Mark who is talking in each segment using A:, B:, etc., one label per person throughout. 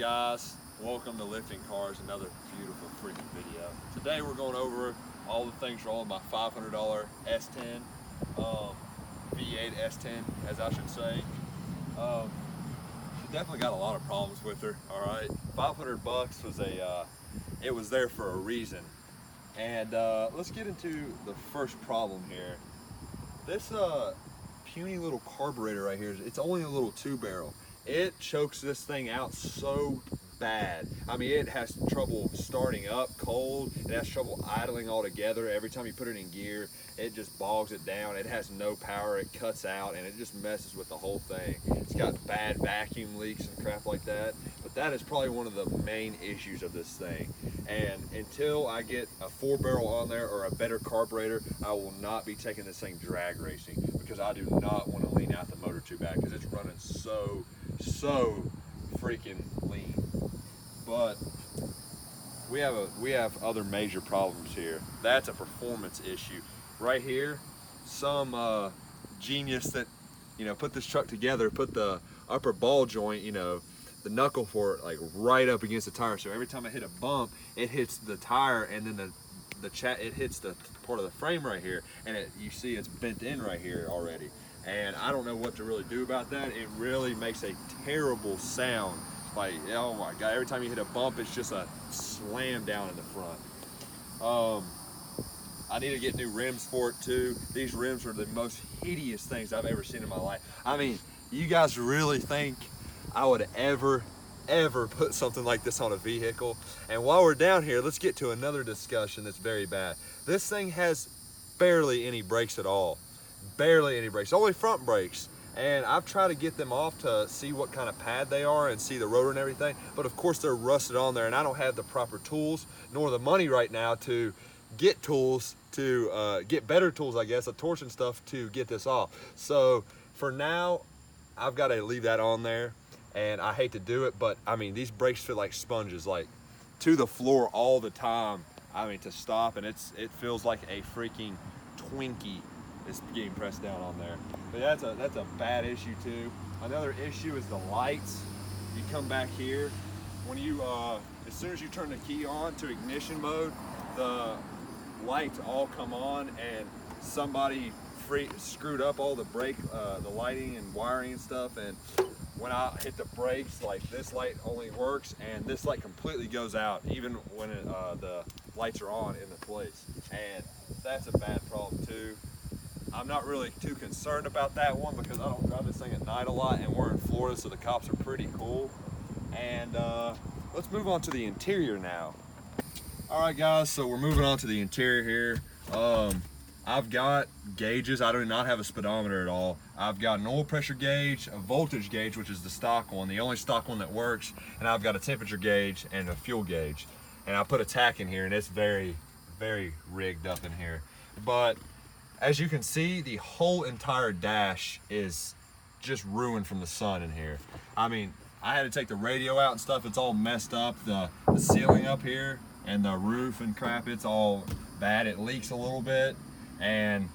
A: guys, welcome to Lifting Cars, another beautiful freaking video. Today we're going over all the things wrong with my $500 S10, V8 S10 as I should say. She definitely got a lot of problems with her, alright. 500 bucks was it was there for a reason. And let's get into the first problem here. This puny little carburetor right here, it's only a little 2-barrel. It chokes this thing out so bad. I mean, it has trouble starting up cold. It has trouble idling altogether. Every time you put it in gear, it just bogs it down. It has no power. It cuts out, and it just messes with the whole thing. It's got bad vacuum leaks and crap like that. But that is probably one of the main issues of this thing. And until I get a 4-barrel on there or a better carburetor, I will not be taking this thing drag racing, because I do not want to lean out the motor too bad because it's running so freaking lean. But we have other major problems here. That's a performance issue right here. Some genius that put this truck together, put the upper ball joint, the knuckle for it, like right up against the tire, so every time I hit a bump it hits the tire, and then it hits the part of the frame right here, and you see it's bent in right here already. And I don't know what to really do about that. It really makes a terrible sound. Like, oh my god, every time you hit a bump it's just a slam down in the front. I need to get new rims for it too. These rims are the most hideous things I've ever seen in my life. I mean, you guys really think I would ever put something like this on a vehicle? And while we're down here, let's get to another discussion that's very bad. This thing has barely any brakes at all. Barely any brakes, only front brakes. And I've tried to get them off to see what kind of pad they are and see the rotor and everything, but of course they're rusted on there, and I don't have the proper tools nor the money right now to get tools to get better tools, I guess, a torch and stuff to get this off. So for now I've got to leave that on there, and I hate to do it, but I mean, these brakes fit like sponges, like to the floor all the time. I mean, to stop, and it feels like a freaking Twinkie is getting pressed down on there. But that's a bad issue too. Another issue is the lights. You come back here, when you as soon as you turn the key on to ignition mode, the lights all come on, and somebody screwed up all the the lighting and wiring and stuff, and when I hit the brakes, like, this light only works, and this light completely goes out even when the lights are on in the place, and that's a bad problem too. I'm not really too concerned about that one because I don't drive this thing at night a lot, and we're in Florida, so the cops are pretty cool. And let's move on to the interior now. All right guys, so we're moving on to the interior here. I've got gauges. I do not have a speedometer at all. I've got an oil pressure gauge, a voltage gauge, which is the stock one, the only stock one that works, and I've got a temperature gauge and a fuel gauge. And I put a tack in here, and it's very rigged up in here. But as you can see, the whole entire dash is just ruined from the sun in here. I mean, I had to take the radio out and stuff. It's all messed up. The ceiling up here and the roof and crap, it's all bad. It leaks a little bit, and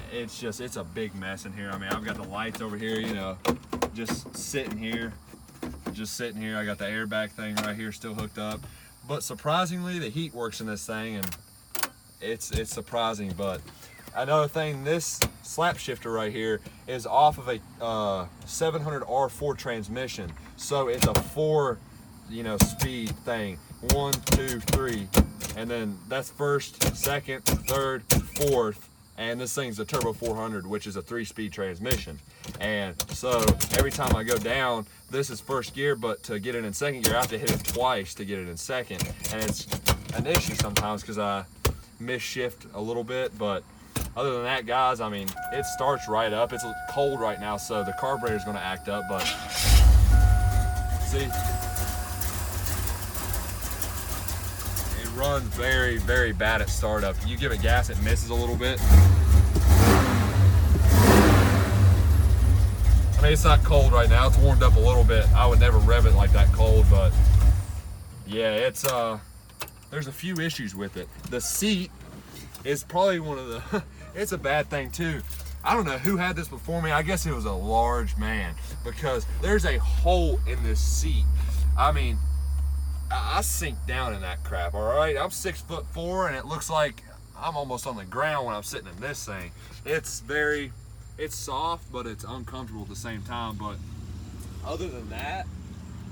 A: it's a big mess in here. I mean, I've got the lights over here, just sitting here. I got the airbag thing right here still hooked up. But surprisingly, the heat works in this thing, and it's surprising. But another thing, this slap shifter right here is off of a 700R4 transmission, so it's a 4 speed thing. 1, 2, 3, and then that's first, second, third, fourth, and this thing's a turbo 400, which is a 3-speed transmission. And so every time I go down, this is first gear, but to get it in second gear I have to hit it twice to get it in second, and it's an issue sometimes because I miss shift a little bit. But other than that, guys, I mean, it starts right up. It's cold right now, so the carburetor's going to act up, but see, it runs very bad at startup. You give it gas, it misses a little bit. I mean, it's not cold right now. It's warmed up a little bit. I would never rev it like that cold, but yeah, it's there's a few issues with it. The seat is probably one of the it's a bad thing too. I don't know who had this before me. I guess it was a large man, because there's a hole in this seat. I mean, I sink down in that crap, all right? I'm 6'4", and it looks like I'm almost on the ground when I'm sitting in this thing. It's soft, but it's uncomfortable at the same time. But other than that,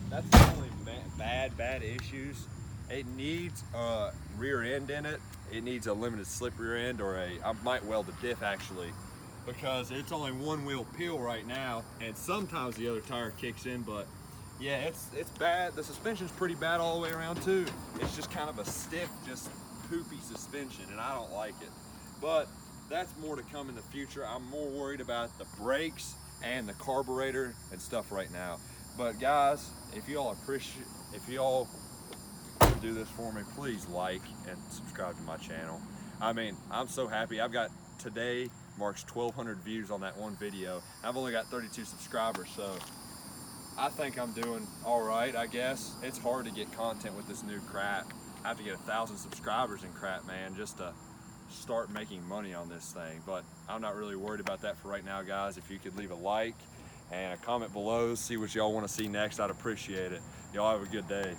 A: that's the only bad issues. It needs a rear end in it. It needs a limited slip rear end, or I might weld the diff actually, because it's only one wheel peel right now, and sometimes the other tire kicks in. But yeah, it's bad. The suspension's pretty bad all the way around too. It's just kind of a stiff, just poopy suspension, and I don't like it. But that's more to come in the future. I'm more worried about the brakes and the carburetor and stuff right now. But guys, if y'all do this for me, please like and subscribe to my channel. I mean, I'm so happy. Today marks 1,200 views on that one video. I've only got 32 subscribers, so I think I'm doing all right, I guess. It's hard to get content with this new crap. I have to get 1,000 subscribers in crap, man, just to start making money on this thing. But I'm not really worried about that for right now, guys. If you could leave a like and a comment below, see what y'all want to see next, I'd appreciate it. Y'all have a good day.